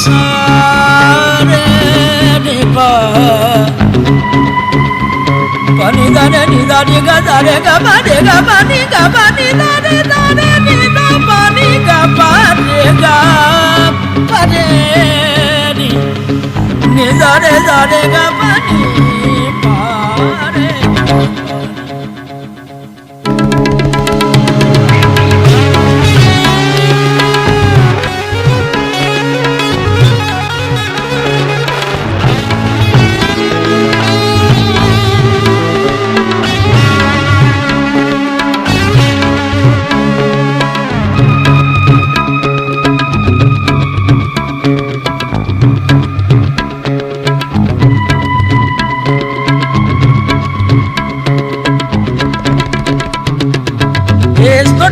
सारे निभा पानी दाने नी दाने गा दारे गा पानी गा पानी गा पानी दाने दाने नी दा पानी गा पानी गा पानी नी दारे दारे गा पानी पारे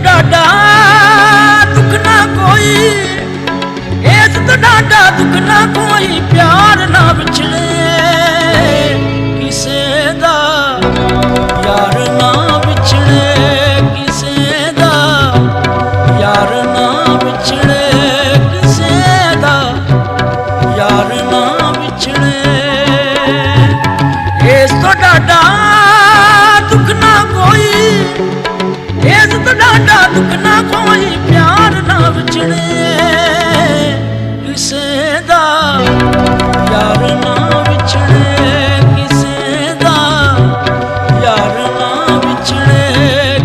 डाडा दुख ना कोई इस तो डाडा दुख ना कोई प्यार ना विछड़े किसे दा यार ना विछड़े किसे दा यार ना विछड़े किसे दा यार ना विछड़े इस तो डाडा दुख ना कोई इस तो डाडा दुख ना कोई प्यार ना विछड़े किसे दा यार ना विछड़े किसे दा यार ना विछड़े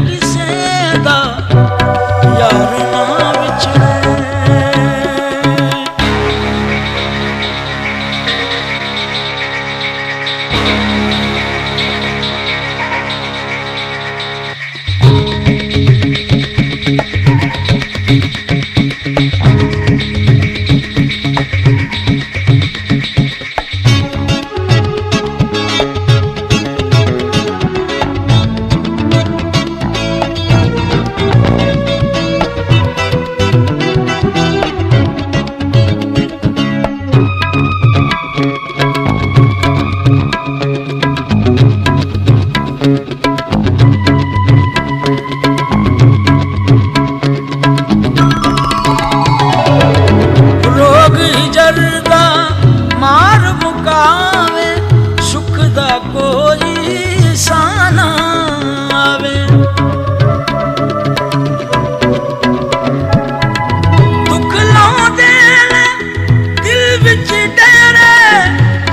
किसे दा यार ना विछड़े मार मुकावे सुख दा कोई साना आवे दुख लाउंदे दिल विच डेरे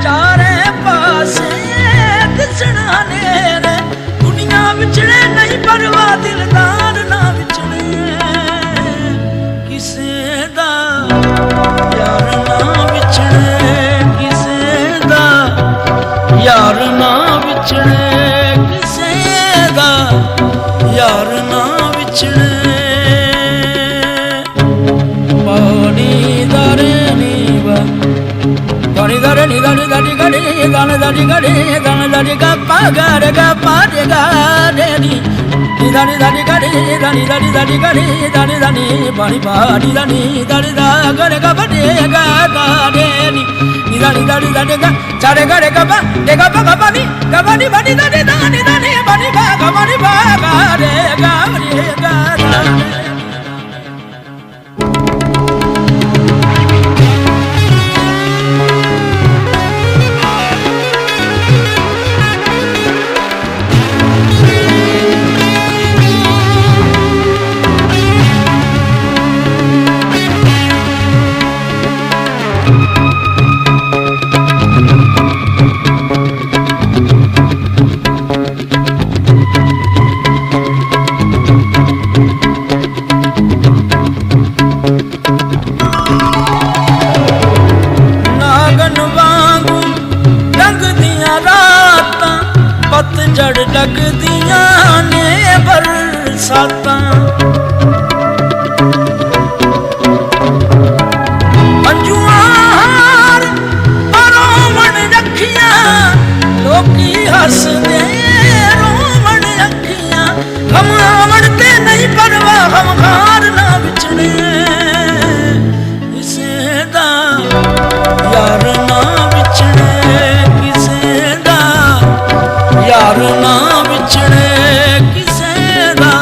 चारे पासे दिसना नेरे दुनिया विछड़े नहीं परवाह दिलदार ना विछड़े किसे दा यार ना विछड़े यार ना विछड़े किसे दा यार ना विछड़े पानी दारे नीवा पानी दारे नी दानी दानी गड़ी दान दानी गड़ी दान दानी गा पागार गा पारे गा नी दानी दानी गड़ी दानी दानी दानी गड़ी दानी दानी पानी पानी दानी दानी दा गरे गा बड़े गा गा नी दानी दानी दानी गा चारे गरे गा बा दे गा बा बानी गा बानी बानी दानी दानी दानी बानी बा गा बानी बा गा रे गा पतझड़ लगदियां ने बरसातां अंजुआर रोवण अखियां लोकी हसदे रोवण अखियां हम आवण ते नहीं परवाह हम हार ना विछड़े किसे दा यार ना विछड़े किसे दा यार ना विछड़े किसे दा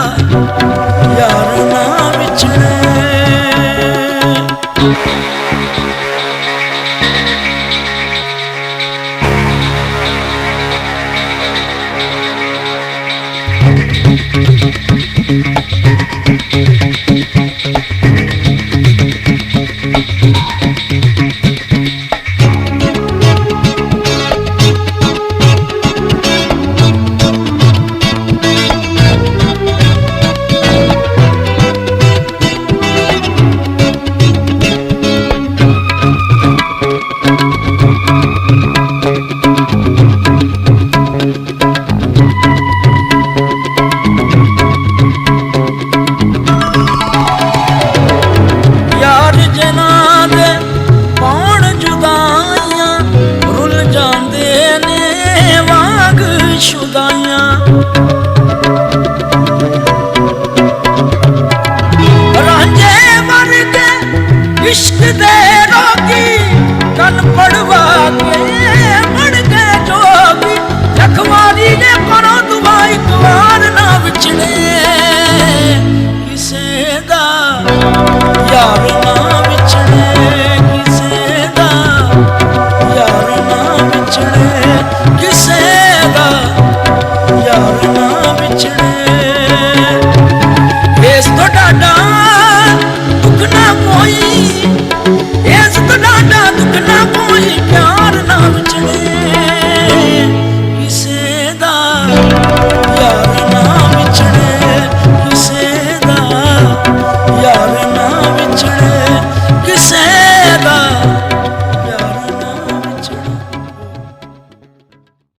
Thank you.